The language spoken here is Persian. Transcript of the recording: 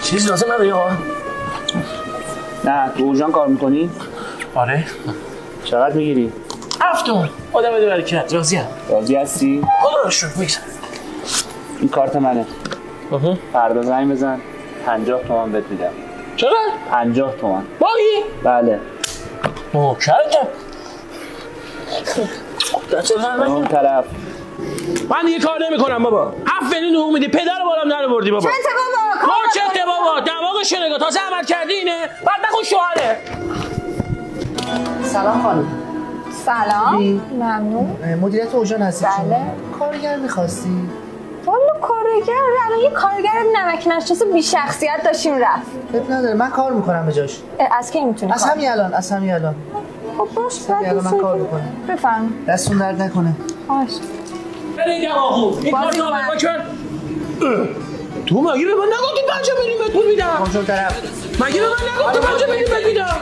چیز لازم نداری آقا؟ نه تو اوژان کار میکنی؟ آره. چقدر میگیری؟ 7 تومن. آدم بده برکت. راضیم. راضی هستی؟ خدا رو شکر میگذره. این کارت منه. فردا زنگ بزن 50 تومن بهت میدم. چقدر؟ 50 تومن. باقی؟ بله. نوکرتم. دست اون طرف. من دیگه کار نمیکنم بابا. اولین حقوق میدی. پدر بالام در آوردی بابا. چته بابا؟ چته بابا؟ دماغش نگاه. تازه عمل کردی اینه. بعد نخون شوهره. سلام خانم. سلام. ممنون. مدیریت اوژان هستی؟ بله. کارگر می‌خواستی؟ والا کارگر الان یه کارگر نمک نشناس بی شخصیت داشتیم رفت. اب نداره من کار میکنم به جاش. از کی میتونی؟ از همین الان. خب باش الان من کار میکنم. بفهم. دستون درد نکنه. باش. برید آقا. این کارت رو بکن. تو مگه به من نگفتی 5 میلیون بهت پول میدم؟ کنترل طرف. مگه به من نگفتی 5 میلیون بهت میدم؟